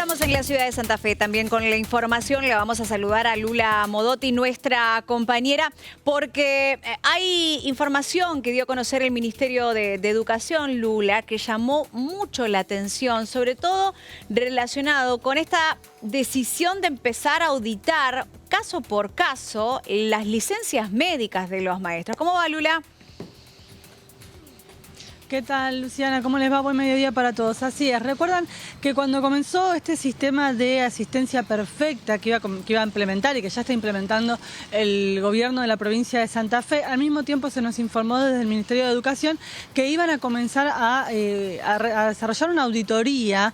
Estamos en la ciudad de Santa Fe, también con la información. Le vamos a saludar a Lula Modotti, nuestra compañera, porque hay información que dio a conocer el Ministerio de Educación, Lula, que llamó mucho la atención, sobre todo relacionado con esta decisión de empezar a auditar caso por caso las licencias médicas de los maestros. ¿Cómo va, Lula? ¿Qué tal, Luciana? ¿Cómo les va? Buen mediodía para todos. Así es. Recuerdan que cuando comenzó este sistema de asistencia perfecta que iba a implementar y que ya está implementando el gobierno de la provincia de Santa Fe, al mismo tiempo se nos informó desde el Ministerio de Educación que iban a comenzar a desarrollar una auditoría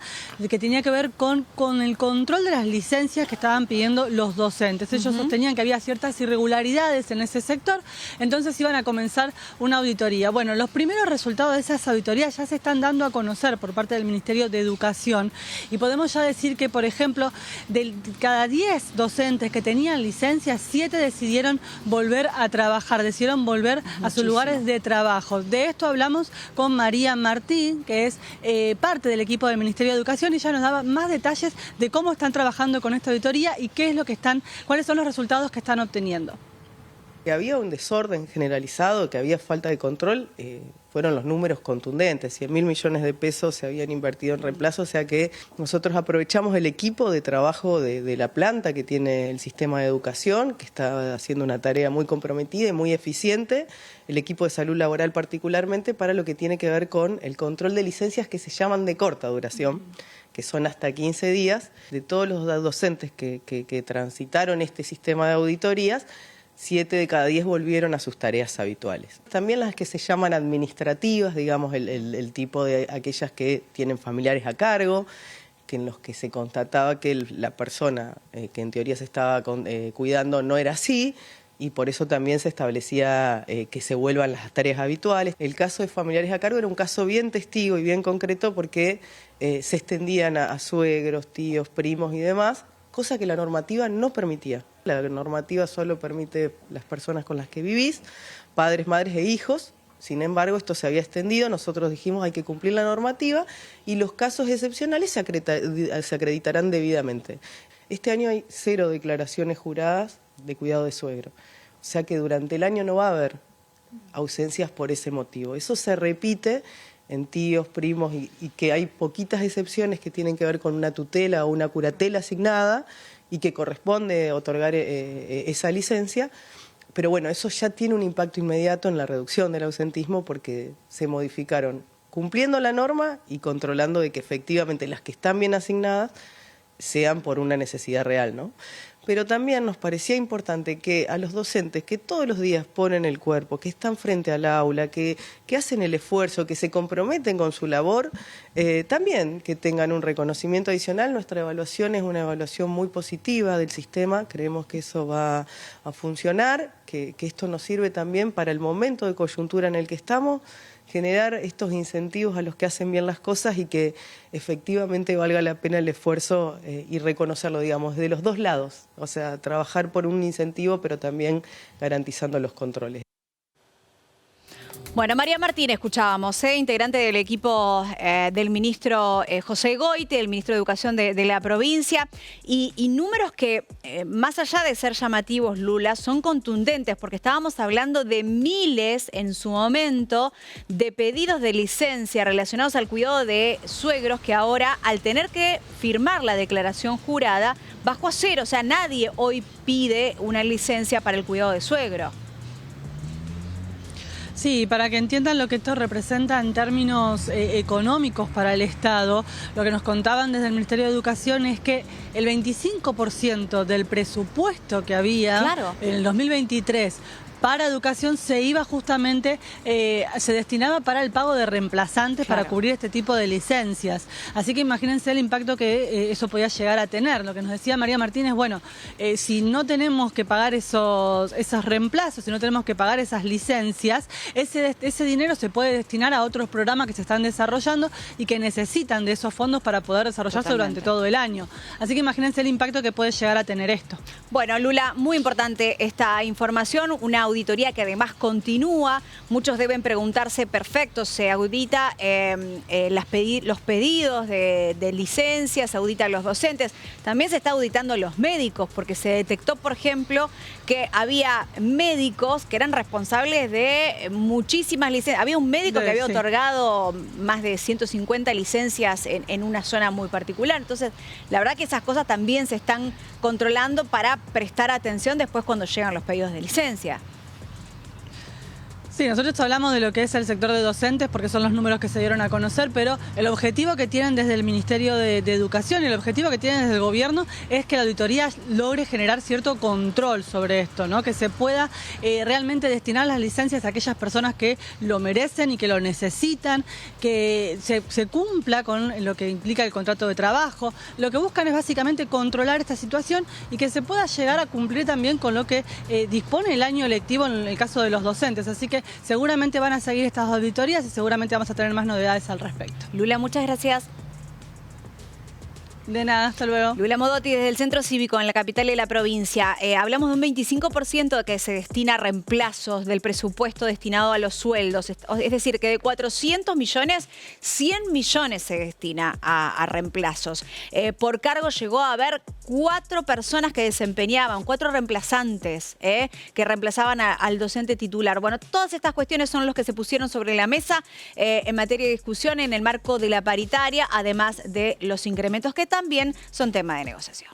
que tenía que ver con el control de las licencias que estaban pidiendo los docentes. Ellos sostenían que había ciertas irregularidades en ese sector, entonces iban a comenzar una auditoría. Bueno, los primeros resultados de esas auditorías ya se están dando a conocer por parte del Ministerio de Educación y podemos ya decir que, por ejemplo, de cada 10 docentes que tenían licencias, 7 decidieron volver a trabajar, decidieron volver a sus lugares de trabajo. De esto hablamos con María Martín, que es parte del equipo del Ministerio de Educación, y ella nos daba más detalles de cómo están trabajando con esta auditoría y qué es lo que cuáles son los resultados que están obteniendo. Que había un desorden generalizado, que había falta de control, fueron los números contundentes. 100.000 millones de pesos se habían invertido en reemplazo, o sea que nosotros aprovechamos el equipo de trabajo de la planta que tiene el sistema de educación, que está haciendo una tarea muy comprometida y muy eficiente, el equipo de salud laboral particularmente, para lo que tiene que ver con el control de licencias que se llaman de corta duración, que son hasta 15 días, de todos los docentes que transitaron este sistema de auditorías. 7 de cada 10 volvieron a sus tareas habituales. También las que se llaman administrativas, digamos el tipo de aquellas que tienen familiares a cargo, que en los que se constataba que la persona que en teoría se estaba cuidando no era así, y por eso también se establecía que se vuelvan las tareas habituales. El caso de familiares a cargo era un caso bien testigo y bien concreto porque se extendían a suegros, tíos, primos y demás, cosa que la normativa no permitía. La normativa solo permite las personas con las que vivís, padres, madres e hijos. Sin embargo, esto se había extendido, nosotros dijimos hay que cumplir la normativa y los casos excepcionales se acreditarán debidamente. Este año hay 0 declaraciones juradas de cuidado de suegro, o sea que durante el año no va a haber ausencias por ese motivo. Eso se repite en tíos, primos y que hay poquitas excepciones que tienen que ver con una tutela o una curatela asignada y que corresponde otorgar esa licencia, pero bueno, eso ya tiene un impacto inmediato en la reducción del ausentismo porque se modificaron cumpliendo la norma y controlando de que efectivamente las que están bien asignadas sean por una necesidad real, ¿no? Pero también nos parecía importante que a los docentes que todos los días ponen el cuerpo, que están frente al aula, que hacen el esfuerzo, que se comprometen con su labor, también que tengan un reconocimiento adicional. Nuestra evaluación es una evaluación muy positiva del sistema, creemos que eso va a funcionar, que esto nos sirve también para el momento de coyuntura en el que estamos, generar estos incentivos a los que hacen bien las cosas y que efectivamente valga la pena el esfuerzo y reconocerlo, digamos, de los dos lados. O sea, trabajar por un incentivo, pero también garantizando los controles. Bueno, María Martín escuchábamos, integrante del equipo del ministro José Goite, el ministro de Educación de la provincia, y números que, más allá de ser llamativos, Lula, son contundentes, porque estábamos hablando de miles en su momento de pedidos de licencia relacionados al cuidado de suegros que ahora, al tener que firmar la declaración jurada, bajó a 0. O sea, nadie hoy pide una licencia para el cuidado de suegro. Sí, para que entiendan lo que esto representa en términos económicos para el Estado, lo que nos contaban desde el Ministerio de Educación es que el 25% del presupuesto que había en el 2023 para educación se iba justamente, se destinaba para el pago de reemplazantes para cubrir este tipo de licencias. Así que imagínense el impacto que eso podía llegar a tener. Lo que nos decía María Martínez, bueno, si no tenemos que pagar esos reemplazos, si no tenemos que pagar esas licencias, ese dinero se puede destinar a otros programas que se están desarrollando y que necesitan de esos fondos para poder desarrollarse durante todo el año. Así que imagínense el impacto que puede llegar a tener esto. Bueno, Lula, muy importante esta información, una auditoría que además continúa. Muchos deben preguntarse, perfecto, se audita los pedidos de licencias, se auditan los docentes. También se está auditando los médicos, porque se detectó, por ejemplo, que había médicos que eran responsables de muchísimas licencias. Había un médico que había otorgado más de 150 licencias en una zona muy particular. Entonces, la verdad que esas cosas también se están controlando para prestar atención después cuando llegan los pedidos de licencia. Sí, nosotros hablamos de lo que es el sector de docentes porque son los números que se dieron a conocer, pero el objetivo que tienen desde el Ministerio de Educación y el objetivo que tienen desde el gobierno es que la auditoría logre generar cierto control sobre esto, ¿no? Que se pueda realmente destinar las licencias a aquellas personas que lo merecen y que lo necesitan, que se cumpla con lo que implica el contrato de trabajo. Lo que buscan es básicamente controlar esta situación y que se pueda llegar a cumplir también con lo que dispone el año lectivo en el caso de los docentes. Así que seguramente van a seguir estas auditorías y seguramente vamos a tener más novedades al respecto. Lula, muchas gracias. De nada, hasta luego. Lula Modotti, desde el Centro Cívico en la capital de la provincia. Hablamos de un 25% que se destina a reemplazos del presupuesto destinado a los sueldos. Es decir, que de 400 millones, 100 millones se destina a reemplazos. Por cargo llegó a haber 4 personas que desempeñaban, 4 reemplazantes que reemplazaban al docente titular. Bueno, todas estas cuestiones son los que se pusieron sobre la mesa en materia de discusión en el marco de la paritaria, además de los incrementos que también son tema de negociación.